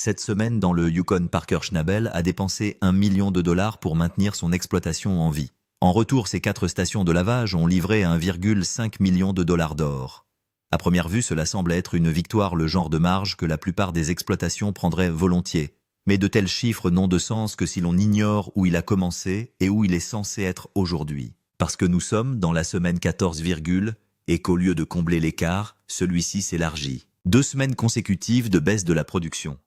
Cette semaine, dans le Yukon, Parker Schnabel a dépensé $1 million pour maintenir son exploitation en vie. En retour, ces 4 stations de lavage ont livré $1,5 million d'or. À première vue, cela semble être une victoire, le genre de marge que la plupart des exploitations prendraient volontiers. Mais de tels chiffres n'ont de sens que si l'on ignore où il a commencé et où il est censé être aujourd'hui. Parce que nous sommes dans la semaine 14, et qu'au lieu de combler l'écart, celui-ci s'élargit. 2 semaines consécutives de baisse de la production.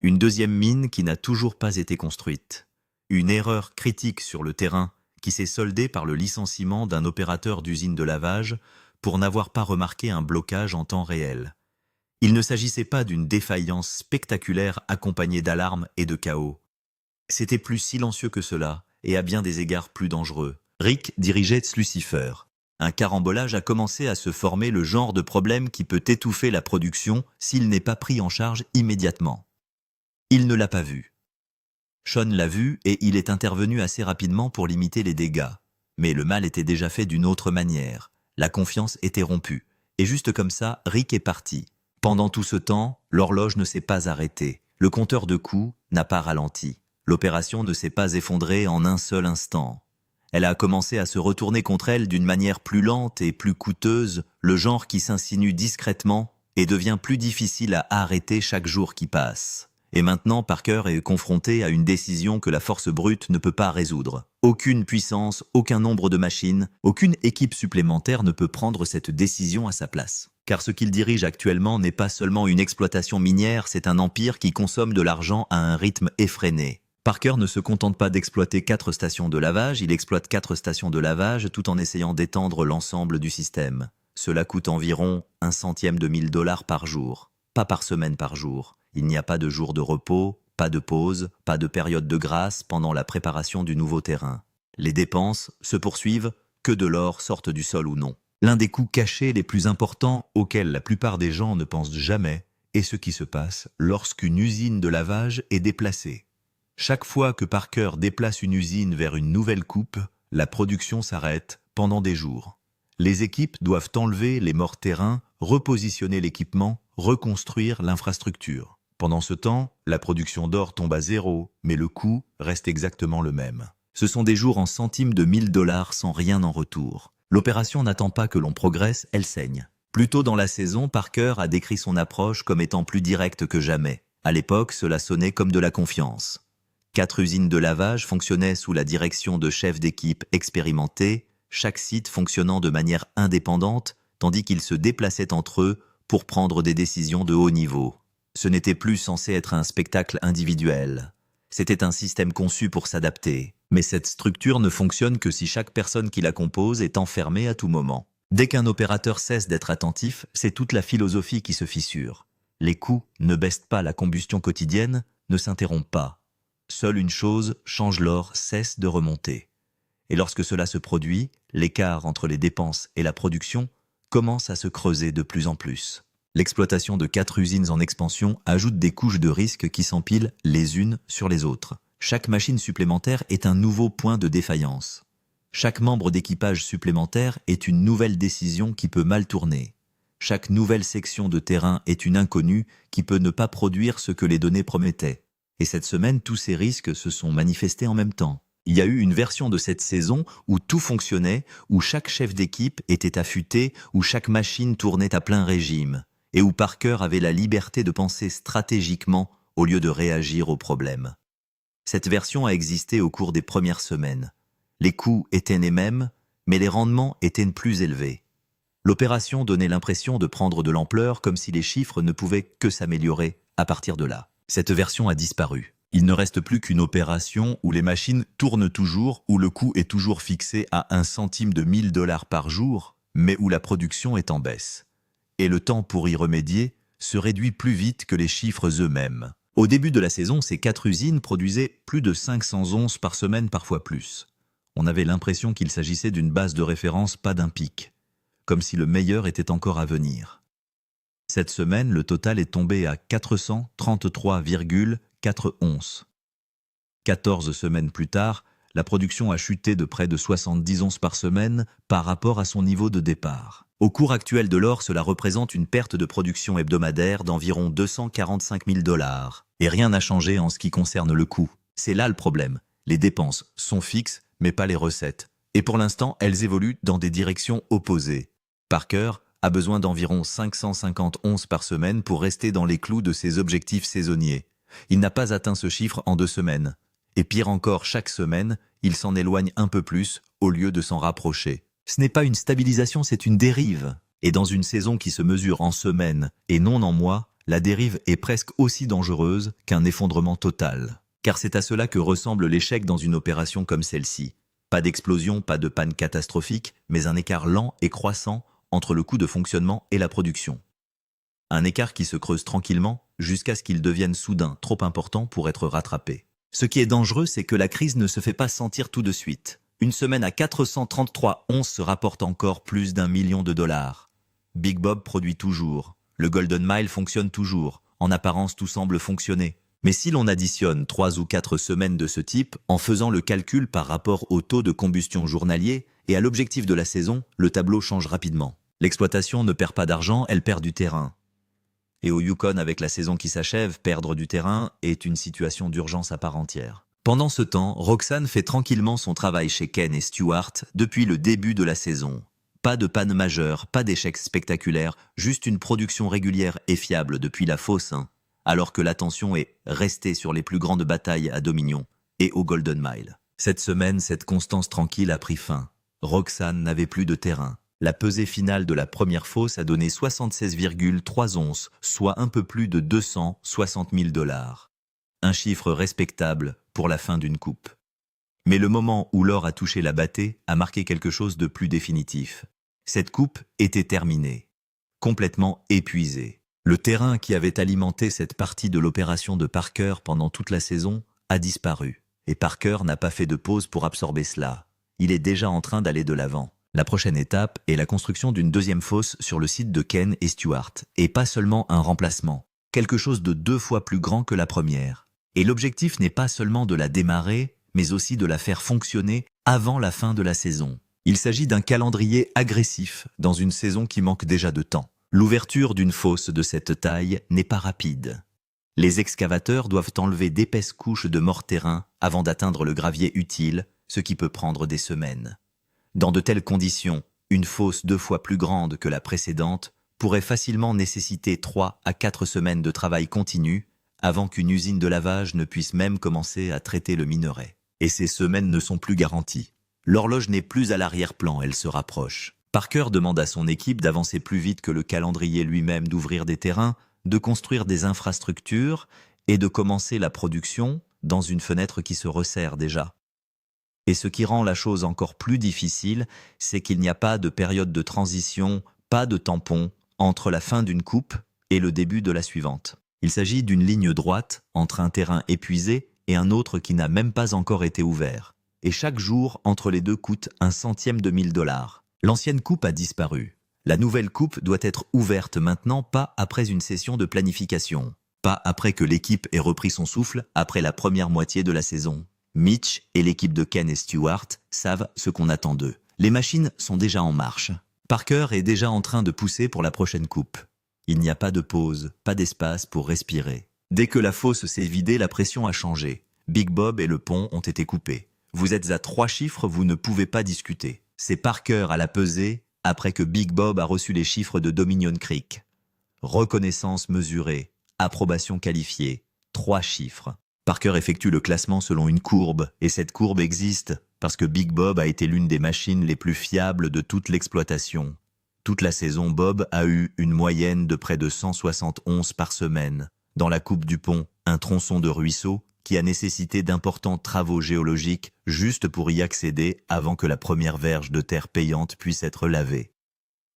Une deuxième mine qui n'a toujours pas été construite. Une erreur critique sur le terrain qui s'est soldée par le licenciement d'un opérateur d'usine de lavage pour n'avoir pas remarqué un blocage en temps réel. Il ne s'agissait pas d'une défaillance spectaculaire accompagnée d'alarmes et de chaos. C'était plus silencieux que cela et à bien des égards plus dangereux. Rick dirigeait Lucifer. Un carambolage a commencé à se former, le genre de problème qui peut étouffer la production s'il n'est pas pris en charge immédiatement. Il ne l'a pas vu. Sean l'a vu et il est intervenu assez rapidement pour limiter les dégâts. Mais le mal était déjà fait d'une autre manière. La confiance était rompue. Et juste comme ça, Rick est parti. Pendant tout ce temps, l'horloge ne s'est pas arrêtée. Le compteur de coups n'a pas ralenti. L'opération ne s'est pas effondrée en un seul instant. Elle a commencé à se retourner contre elle d'une manière plus lente et plus coûteuse, le genre qui s'insinue discrètement et devient plus difficile à arrêter chaque jour qui passe. Et maintenant, Parker est confronté à une décision que la force brute ne peut pas résoudre. Aucune puissance, aucun nombre de machines, aucune équipe supplémentaire ne peut prendre cette décision à sa place. Car ce qu'il dirige actuellement n'est pas seulement une exploitation minière, c'est un empire qui consomme de l'argent à un rythme effréné. Parker ne se contente pas d'exploiter 4 stations de lavage, il exploite 4 stations de lavage tout en essayant d'étendre l'ensemble du système. Cela coûte environ $0,01 par jour, pas par semaine par jour. Il n'y a pas de jour de repos, pas de pause, pas de période de grâce pendant la préparation du nouveau terrain. Les dépenses se poursuivent, que de l'or sorte du sol ou non. L'un des coûts cachés les plus importants auxquels la plupart des gens ne pensent jamais est ce qui se passe lorsqu'une usine de lavage est déplacée. Chaque fois que Parker déplace une usine vers une nouvelle coupe, la production s'arrête pendant des jours. Les équipes doivent enlever les morts-terrains, repositionner l'équipement, reconstruire l'infrastructure. Pendant ce temps, la production d'or tombe à zéro, mais le coût reste exactement le même. Ce sont des jours en centimes de $1000 sans rien en retour. L'opération n'attend pas que l'on progresse, elle saigne. Plus tôt dans la saison, Parker a décrit son approche comme étant plus directe que jamais. À l'époque, cela sonnait comme de la confiance. 4 usines de lavage fonctionnaient sous la direction de chefs d'équipe expérimentés, chaque site fonctionnant de manière indépendante, tandis qu'ils se déplaçaient entre eux pour prendre des décisions de haut niveau. Ce n'était plus censé être un spectacle individuel. C'était un système conçu pour s'adapter. Mais cette structure ne fonctionne que si chaque personne qui la compose est enfermée à tout moment. Dès qu'un opérateur cesse d'être attentif, c'est toute la philosophie qui se fissure. Les coûts ne baissent pas, la combustion quotidienne ne s'interrompt pas. Seule une chose change, l'or cesse de remonter. Et lorsque cela se produit, l'écart entre les dépenses et la production commence à se creuser de plus en plus. L'exploitation de 4 usines en expansion ajoute des couches de risque qui s'empilent les unes sur les autres. Chaque machine supplémentaire est un nouveau point de défaillance. Chaque membre d'équipage supplémentaire est une nouvelle décision qui peut mal tourner. Chaque nouvelle section de terrain est une inconnue qui peut ne pas produire ce que les données promettaient. Et cette semaine, tous ces risques se sont manifestés en même temps. Il y a eu une version de cette saison où tout fonctionnait, où chaque chef d'équipe était affûté, où chaque machine tournait à plein régime, et où Parker avait la liberté de penser stratégiquement au lieu de réagir aux problèmes. Cette version a existé au cours des premières semaines. Les coûts étaient les mêmes, mais les rendements étaient plus élevés. L'opération donnait l'impression de prendre de l'ampleur, comme si les chiffres ne pouvaient que s'améliorer à partir de là. Cette version a disparu. Il ne reste plus qu'une opération où les machines tournent toujours, où le coût est toujours fixé à $0,01 par jour, mais où la production est en baisse. Et le temps pour y remédier se réduit plus vite que les chiffres eux-mêmes. Au début de la saison, ces 4 usines produisaient plus de 500 onces par semaine, parfois plus. On avait l'impression qu'il s'agissait d'une base de référence, pas d'un pic, comme si le meilleur était encore à venir. Cette semaine, le total est tombé à 433,4 onces. 14 semaines plus tard, la production a chuté de près de 70 onces par semaine par rapport à son niveau de départ. Au cours actuel de l'or, cela représente une perte de production hebdomadaire d'environ $245 000. Et rien n'a changé en ce qui concerne le coût. C'est là le problème. Les dépenses sont fixes, mais pas les recettes. Et pour l'instant, elles évoluent dans des directions opposées. Parker a besoin d'environ 550 onces par semaine pour rester dans les clous de ses objectifs saisonniers. Il n'a pas atteint ce chiffre en 2 semaines. Et pire encore, chaque semaine, il s'en éloigne un peu plus au lieu de s'en rapprocher. Ce n'est pas une stabilisation, c'est une dérive. Et dans une saison qui se mesure en semaines et non en mois, la dérive est presque aussi dangereuse qu'un effondrement total. Car c'est à cela que ressemble l'échec dans une opération comme celle-ci. Pas d'explosion, pas de panne catastrophique, mais un écart lent et croissant entre le coût de fonctionnement et la production. Un écart qui se creuse tranquillement jusqu'à ce qu'il devienne soudain trop important pour être rattrapé. Ce qui est dangereux, c'est que la crise ne se fait pas sentir tout de suite. Une semaine à 433 onces se rapporte encore plus d'1 million de dollars. Big Bob produit toujours. Le Golden Mile fonctionne toujours. En apparence, tout semble fonctionner. Mais si l'on additionne 3 ou 4 semaines de ce type, en faisant le calcul par rapport au taux de combustion journalier et à l'objectif de la saison, le tableau change rapidement. L'exploitation ne perd pas d'argent, elle perd du terrain. Et au Yukon, avec la saison qui s'achève, perdre du terrain est une situation d'urgence à part entière. Pendant ce temps, Roxane fait tranquillement son travail chez Ken et Stewart depuis le début de la saison. Pas de panne majeure, pas d'échec spectaculaire, juste une production régulière et fiable depuis la fosse 1, alors que l'attention est restée sur les plus grandes batailles à Dominion et au Golden Mile. Cette semaine, cette constance tranquille a pris fin. Roxane n'avait plus de terrain. La pesée finale de la première fosse a donné 76,3 onces, soit un peu plus de 260 000 dollars. Un chiffre respectable pour la fin d'une coupe. Mais le moment où l'or a touché la bâtée a marqué quelque chose de plus définitif. Cette coupe était terminée, complètement épuisée. Le terrain qui avait alimenté cette partie de l'opération de Parker pendant toute la saison a disparu. Et Parker n'a pas fait de pause pour absorber cela. Il est déjà en train d'aller de l'avant. La prochaine étape est la construction d'une deuxième fosse sur le site de Ken et Stewart, et pas seulement un remplacement. Quelque chose de 2 fois plus grand que la première. Et l'objectif n'est pas seulement de la démarrer, mais aussi de la faire fonctionner avant la fin de la saison. Il s'agit d'un calendrier agressif dans une saison qui manque déjà de temps. L'ouverture d'une fosse de cette taille n'est pas rapide. Les excavateurs doivent enlever d'épaisses couches de morts-terrain avant d'atteindre le gravier utile, ce qui peut prendre des semaines. Dans de telles conditions, une fosse 2 fois plus grande que la précédente pourrait facilement nécessiter 3 à 4 semaines de travail continu avant qu'une usine de lavage ne puisse même commencer à traiter le minerai. Et ces semaines ne sont plus garanties. L'horloge n'est plus à l'arrière-plan, elle se rapproche. Parker demande à son équipe d'avancer plus vite que le calendrier lui-même, d'ouvrir des terrains, de construire des infrastructures et de commencer la production dans une fenêtre qui se resserre déjà. Et ce qui rend la chose encore plus difficile, c'est qu'il n'y a pas de période de transition, pas de tampon entre la fin d'une coupe et le début de la suivante. Il s'agit d'une ligne droite entre un terrain épuisé et un autre qui n'a même pas encore été ouvert. Et chaque jour entre les deux coûte 1/100 de 1000 dollars. L'ancienne coupe a disparu. La nouvelle coupe doit être ouverte maintenant, pas après une session de planification. Pas après que l'équipe ait repris son souffle après la première moitié de la saison. Mitch et l'équipe de Ken et Stewart savent ce qu'on attend d'eux. Les machines sont déjà en marche. Parker est déjà en train de pousser pour la prochaine coupe. Il n'y a pas de pause, pas d'espace pour respirer. Dès que la fosse s'est vidée, la pression a changé. Big Bob et le pont ont été coupés. Vous êtes à 3 chiffres, vous ne pouvez pas discuter. C'est Parker à la pesée après que Big Bob a reçu les chiffres de Dominion Creek. Reconnaissance mesurée, approbation qualifiée, 3 chiffres. Parker effectue le classement selon une courbe, et cette courbe existe parce que Big Bob a été l'une des machines les plus fiables de toute l'exploitation. Toute la saison, Bob a eu une moyenne de près de 160 onces par semaine. Dans la coupe du pont, un tronçon de ruisseau qui a nécessité d'importants travaux géologiques juste pour y accéder avant que la première verge de terre payante puisse être lavée.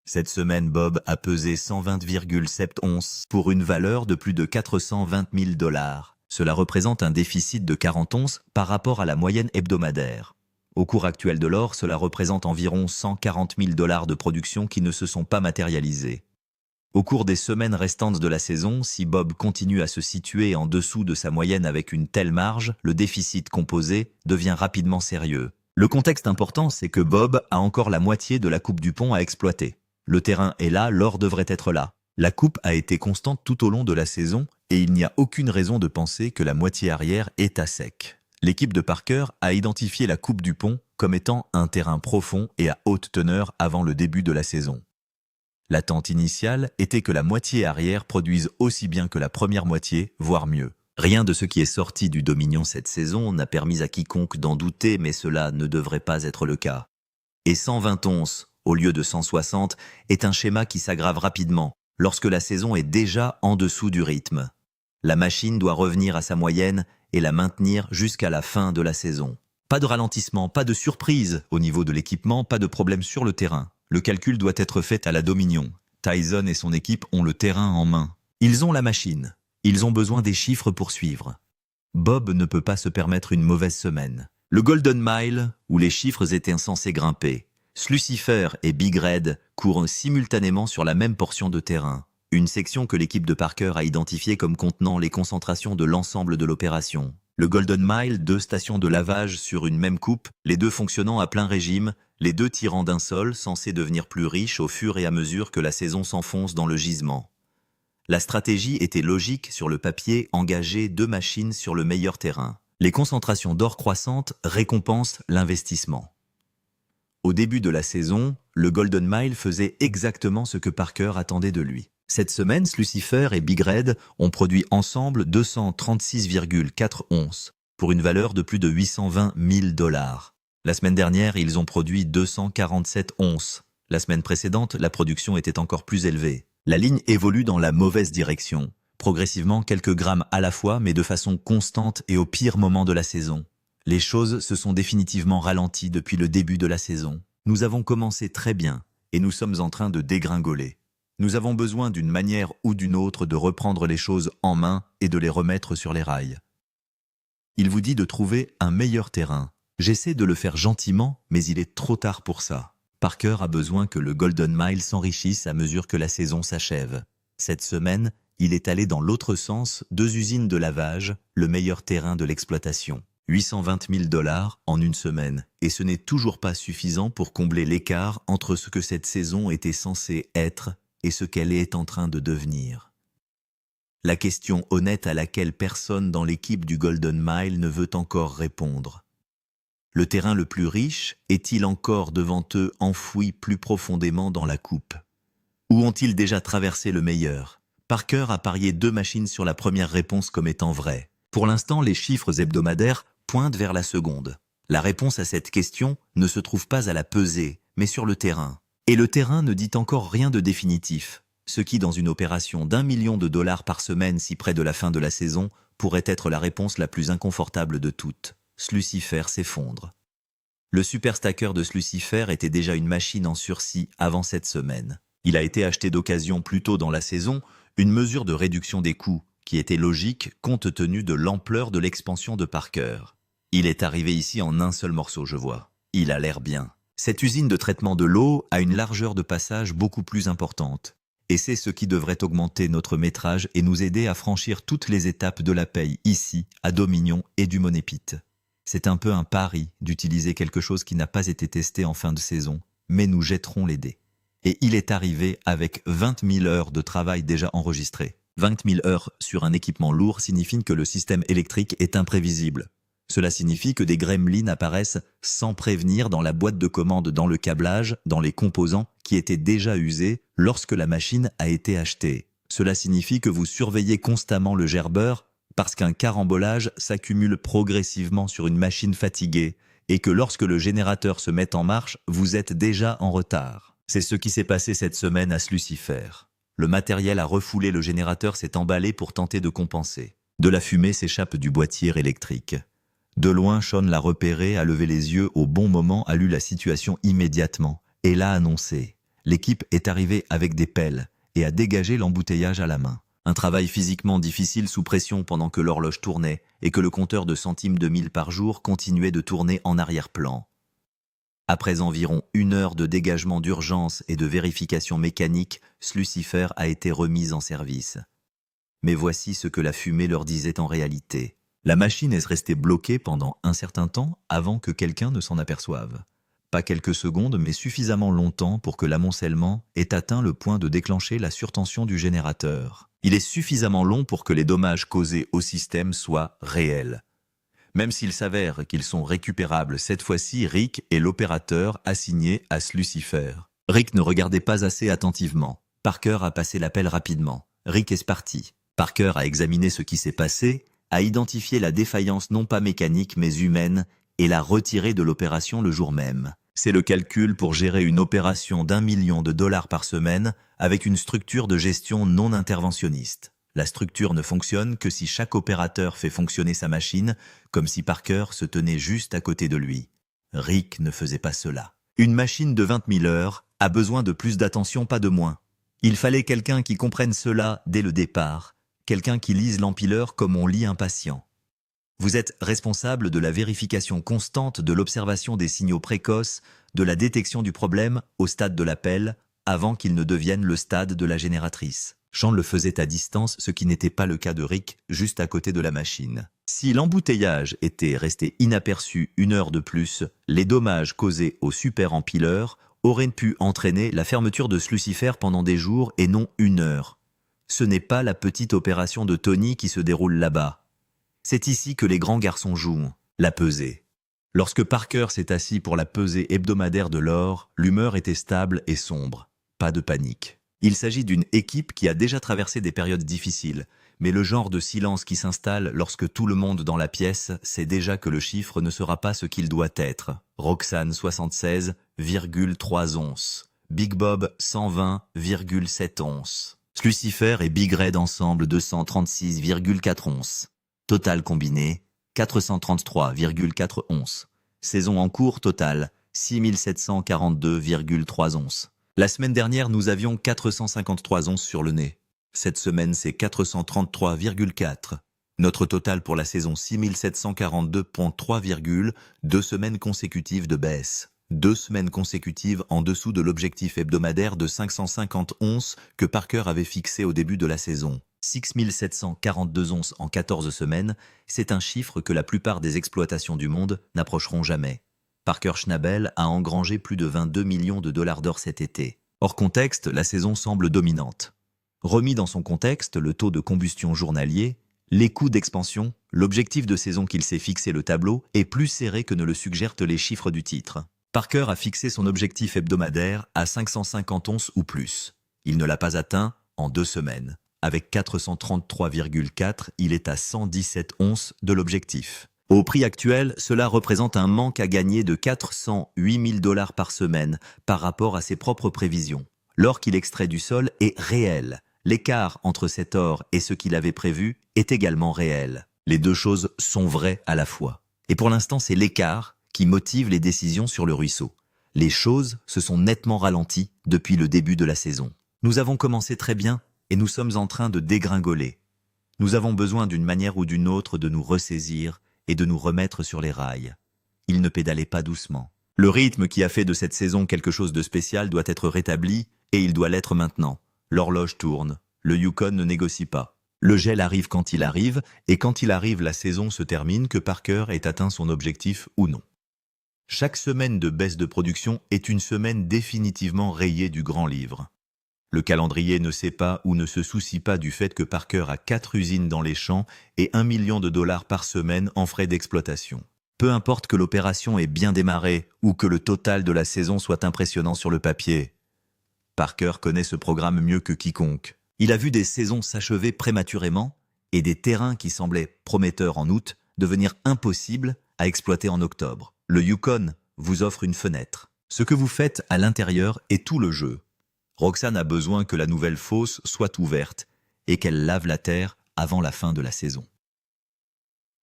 Cette semaine, Bob a pesé 120,7 onces pour une valeur de plus de 420 000 dollars. Cela représente un déficit de 40 onces par rapport à la moyenne hebdomadaire. Au cours actuel de l'or, cela représente environ 140 000 dollars de production qui ne se sont pas matérialisés. Au cours des semaines restantes de la saison, si Bob continue à se situer en dessous de sa moyenne avec une telle marge, le déficit composé devient rapidement sérieux. Le contexte important, c'est que Bob a encore la moitié de la coupe du pont à exploiter. Le terrain est là, l'or devrait être là. La coupe a été constante tout au long de la saison et il n'y a aucune raison de penser que la moitié arrière est à sec. L'équipe de Parker a identifié la coupe du pont comme étant un terrain profond et à haute teneur avant le début de la saison. L'attente initiale était que la moitié arrière produise aussi bien que la première moitié, voire mieux. Rien de ce qui est sorti du Dominion cette saison n'a permis à quiconque d'en douter, mais cela ne devrait pas être le cas. Et 120 onces, au lieu de 160, est un schéma qui s'aggrave rapidement, lorsque la saison est déjà en dessous du rythme. La machine doit revenir à sa moyenne et la maintenir jusqu'à la fin de la saison. Pas de ralentissement, pas de surprise au niveau de l'équipement, pas de problème sur le terrain. Le calcul doit être fait à la Dominion. Tyson et son équipe ont le terrain en main. Ils ont la machine. Ils ont besoin des chiffres pour suivre. Bob ne peut pas se permettre une mauvaise semaine. Le Golden Mile, où les chiffres étaient censés grimper. Slucifer et Big Red courent simultanément sur la même portion de terrain. Une section que l'équipe de Parker a identifiée comme contenant les concentrations de l'ensemble de l'opération. Le Golden Mile, 2 stations de lavage sur une même coupe, les 2 fonctionnant à plein régime, les 2 tirant d'un sol censé devenir plus riche au fur et à mesure que la saison s'enfonce dans le gisement. La stratégie était logique sur le papier, engager 2 machines sur le meilleur terrain. Les concentrations d'or croissantes récompensent l'investissement. Au début de la saison, le Golden Mile faisait exactement ce que Parker attendait de lui. Cette semaine, Slucifer et Big Red ont produit ensemble 236,4 onces, pour une valeur de plus de 820 000 $. La semaine dernière, ils ont produit 247 onces. La semaine précédente, la production était encore plus élevée. La ligne évolue dans la mauvaise direction, progressivement quelques grammes à la fois, mais de façon constante et au pire moment de la saison. Les choses se sont définitivement ralenties depuis le début de la saison. Nous avons commencé très bien, et nous sommes en train de dégringoler. Nous avons besoin d'une manière ou d'une autre de reprendre les choses en main et de les remettre sur les rails. Il vous dit de trouver un meilleur terrain. J'essaie de le faire gentiment, mais il est trop tard pour ça. Parker a besoin que le Golden Mile s'enrichisse à mesure que la saison s'achève. Cette semaine, il est allé dans l'autre sens, 2 usines de lavage, le meilleur terrain de l'exploitation. 820 000 $ en une semaine, et ce n'est toujours pas suffisant pour combler l'écart entre ce que cette saison était censée être et ce qu'elle est en train de devenir. La question honnête à laquelle personne dans l'équipe du Golden Mile ne veut encore répondre. Le terrain le plus riche est-il encore devant eux enfoui plus profondément dans la coupe? Ou ont-ils déjà traversé le meilleur? Parker a parié 2 machines sur la première réponse comme étant vraie. Pour l'instant, les chiffres hebdomadaires pointent vers la seconde. La réponse à cette question ne se trouve pas à la pesée, mais sur le terrain. Et le terrain ne dit encore rien de définitif, ce qui, dans une opération d'1 million de $ par semaine si près de la fin de la saison, pourrait être la réponse la plus inconfortable de toutes. Slucifer s'effondre. Le superstacker de Slucifer était déjà une machine en sursis avant cette semaine. Il a été acheté d'occasion plus tôt dans la saison, une mesure de réduction des coûts, qui était logique compte tenu de l'ampleur de l'expansion de Parker. Il est arrivé ici en un seul morceau, je vois. Il a l'air bien. Cette usine de traitement de l'eau a une largeur de passage beaucoup plus importante. Et c'est ce qui devrait augmenter notre métrage et nous aider à franchir toutes les étapes de la paye ici, à Dominion et du Monépite. C'est un peu un pari d'utiliser quelque chose qui n'a pas été testé en fin de saison, mais nous jetterons les dés. Et il est arrivé avec 20 000 heures de travail déjà enregistrées. 20 000 heures sur un équipement lourd signifie que le système électrique est imprévisible. Cela signifie que des gremlins apparaissent sans prévenir dans la boîte de commande, dans le câblage, dans les composants qui étaient déjà usés lorsque la machine a été achetée. Cela signifie que vous surveillez constamment le gerbeur parce qu'un carambolage s'accumule progressivement sur une machine fatiguée et que lorsque le générateur se met en marche, vous êtes déjà en retard. C'est ce qui s'est passé cette semaine à Slucifer. Le matériel à refouler le générateur s'est emballé pour tenter de compenser. De la fumée s'échappe du boîtier électrique. De loin, Sean l'a repéré, a levé les yeux au bon moment, a lu la situation immédiatement et l'a annoncé. L'équipe est arrivée avec des pelles et a dégagé l'embouteillage à la main. Un travail physiquement difficile sous pression pendant que l'horloge tournait et que le compteur de centimes de mille par jour continuait de tourner en arrière-plan. Après environ 1 heure de dégagement d'urgence et de vérification mécanique, Slucifer a été remise en service. Mais voici ce que la fumée leur disait en réalité. La machine est restée bloquée pendant un certain temps avant que quelqu'un ne s'en aperçoive. Pas quelques secondes, mais suffisamment longtemps pour que l'amoncellement ait atteint le point de déclencher la surtension du générateur. Il est suffisamment long pour que les dommages causés au système soient réels. Même s'il s'avère qu'ils sont récupérables, cette fois-ci, Rick est l'opérateur assigné à Lucifer. Rick ne regardait pas assez attentivement. Parker a passé l'appel rapidement. Rick est parti. Parker a examiné ce qui s'est passé, a identifié la défaillance non pas mécanique mais humaine et l'a retiré de l'opération le jour même. C'est le calcul pour gérer une opération d'1 million de dollars par semaine avec une structure de gestion non interventionniste. La structure ne fonctionne que si chaque opérateur fait fonctionner sa machine, comme si Parker se tenait juste à côté de lui. Rick ne faisait pas cela. Une machine de 20 000 heures a besoin de plus d'attention, pas de moins. Il fallait quelqu'un qui comprenne cela dès le départ, quelqu'un qui lise l'empileur comme on lit un patient. Vous êtes responsable de la vérification constante de l'observation des signaux précoces, de la détection du problème au stade de l'appel, avant qu'il ne devienne le stade de la génératrice. Sean le faisait à distance, ce qui n'était pas le cas de Rick, juste à côté de la machine. Si l'embouteillage était resté inaperçu 1 heure de plus, les dommages causés au super-empileur auraient pu entraîner la fermeture de Lucifer pendant des jours et non 1 heure. Ce n'est pas la petite opération de Tony qui se déroule là-bas. C'est ici que les grands garçons jouent, la pesée. Lorsque Parker s'est assis pour la pesée hebdomadaire de l'or, l'humeur était stable et sombre. Pas de panique. Il s'agit d'une équipe qui a déjà traversé des périodes difficiles, mais le genre de silence qui s'installe lorsque tout le monde dans la pièce sait déjà que le chiffre ne sera pas ce qu'il doit être. Roxane 76,3 onces. Big Bob 120,7 onces. Lucifer et Big Red ensemble 236,4 onces. Total combiné 433,4 onces. Saison en cours totale 6742,3 onces. La semaine dernière, nous avions 453 onces sur le nez. Cette semaine, c'est 433,4. Notre total pour la saison 6742,3, 2 semaines consécutives de baisse. 2 semaines consécutives en dessous de l'objectif hebdomadaire de 550 onces que Parker avait fixé au début de la saison. 6742 onces en 14 semaines, c'est un chiffre que la plupart des exploitations du monde n'approcheront jamais. Parker Schnabel a engrangé plus de 22 millions de dollars d'or cet été. Hors contexte, la saison semble dominante. Remis dans son contexte, le taux de combustion journalier, les coûts d'expansion, l'objectif de saison qu'il s'est fixé le tableau est plus serré que ne le suggèrent les chiffres du titre. Parker a fixé son objectif hebdomadaire à 550 onces ou plus. Il ne l'a pas atteint en 2 semaines. Avec 433,4, il est à 117 onces de l'objectif. Au prix actuel, cela représente un manque à gagner de 408 000 dollars par semaine par rapport à ses propres prévisions. L'or qu'il extrait du sol est réel. L'écart entre cet or et ce qu'il avait prévu est également réel. Les deux choses sont vraies à la fois. Et pour l'instant, c'est l'écart qui motive les décisions sur le ruisseau. Les choses se sont nettement ralenties depuis le début de la saison. Nous avons commencé très bien et nous sommes en train de dégringoler. Nous avons besoin d'une manière ou d'une autre de nous ressaisir et de nous remettre sur les rails. Il ne pédalait pas doucement. Le rythme qui a fait de cette saison quelque chose de spécial doit être rétabli, et il doit l'être maintenant. L'horloge tourne. Le Yukon ne négocie pas. Le gel arrive quand il arrive, et quand il arrive, la saison se termine, que Parker ait atteint son objectif ou non. Chaque semaine de baisse de production est une semaine définitivement rayée du grand livre. Le calendrier ne sait pas ou ne se soucie pas du fait que Parker a 4 usines dans les champs et 1 million de dollars par semaine en frais d'exploitation. Peu importe que l'opération ait bien démarré ou que le total de la saison soit impressionnant sur le papier. Parker connaît ce programme mieux que quiconque. Il a vu des saisons s'achever prématurément et des terrains qui semblaient prometteurs en août devenir impossibles à exploiter en octobre. Le Yukon vous offre une fenêtre. Ce que vous faites à l'intérieur est tout le jeu. Roxane a besoin que la nouvelle fosse soit ouverte et qu'elle lave la terre avant la fin de la saison.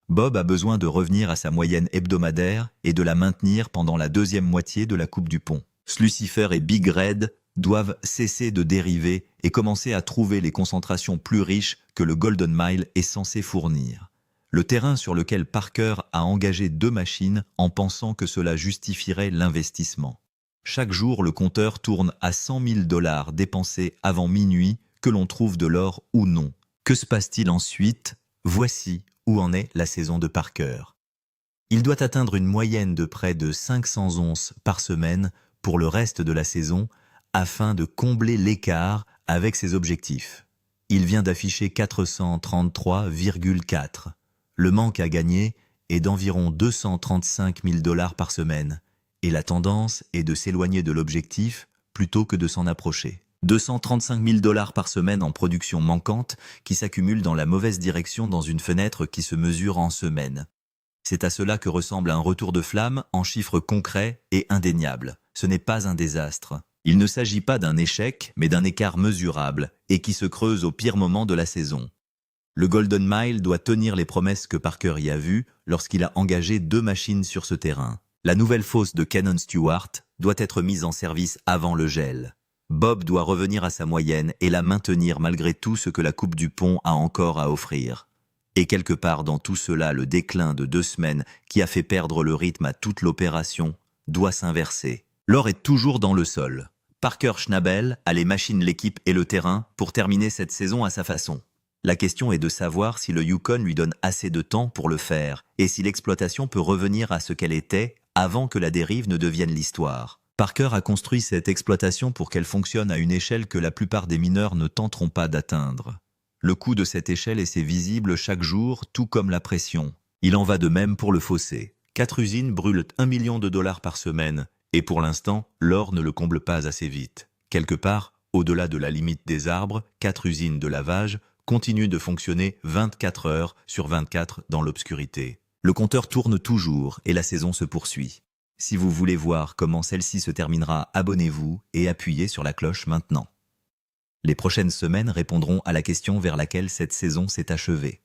Bob a besoin de revenir à sa moyenne hebdomadaire et de la maintenir pendant la deuxième moitié de la Coupe du Pont. Lucifer et Big Red doivent cesser de dériver et commencer à trouver les concentrations plus riches que le Golden Mile est censé fournir. Le terrain sur lequel Parker a engagé 2 machines en pensant que cela justifierait l'investissement. Chaque jour, le compteur tourne à 100 000 dollars dépensés avant minuit, que l'on trouve de l'or ou non. Que se passe-t-il ensuite? Voici où en est la saison de Parker. Il doit atteindre une moyenne de près de 500 onces par semaine pour le reste de la saison afin de combler l'écart avec ses objectifs. il vient d'afficher 433,4. Le manque à gagner est d'environ 235 000 $ par semaine, et la tendance est de s'éloigner de l'objectif plutôt que de s'en approcher. 235 000 $ par semaine en production manquante qui s'accumule dans la mauvaise direction dans une fenêtre qui se mesure en semaines. C'est à cela que ressemble un retour de flamme en chiffres concrets et indéniables. Ce n'est pas un désastre. Il ne s'agit pas d'un échec, mais d'un écart mesurable et qui se creuse au pire moment de la saison. Le Golden Mile doit tenir les promesses que Parker y a vues lorsqu'il a engagé 2 machines sur ce terrain. La nouvelle fosse de Cannon Stewart doit être mise en service avant le gel. Bob doit revenir à sa moyenne et la maintenir malgré tout ce que la Coupe du Pont a encore à offrir. Et quelque part dans tout cela, le déclin de 2 semaines qui a fait perdre le rythme à toute l'opération doit s'inverser. L'or est toujours dans le sol. Parker Schnabel a les machines, l'équipe et le terrain pour terminer cette saison à sa façon. La question est de savoir si le Yukon lui donne assez de temps pour le faire et si l'exploitation peut revenir à ce qu'elle était avant que la dérive ne devienne l'histoire. Parker a construit cette exploitation pour qu'elle fonctionne à une échelle que la plupart des mineurs ne tenteront pas d'atteindre. Le coût de cette échelle est visible chaque jour, tout comme la pression. Il en va de même pour le fossé. 4 usines brûlent 1 million de $ par semaine, et pour l'instant, l'or ne le comble pas assez vite. Quelque part, au-delà de la limite des arbres, 4 usines de lavage continuent de fonctionner 24 heures sur 24 dans l'obscurité. Le compteur tourne toujours et la saison se poursuit. Si vous voulez voir comment celle-ci se terminera, abonnez-vous et appuyez sur la cloche maintenant. Les prochaines semaines répondront à la question vers laquelle cette saison s'est achevée.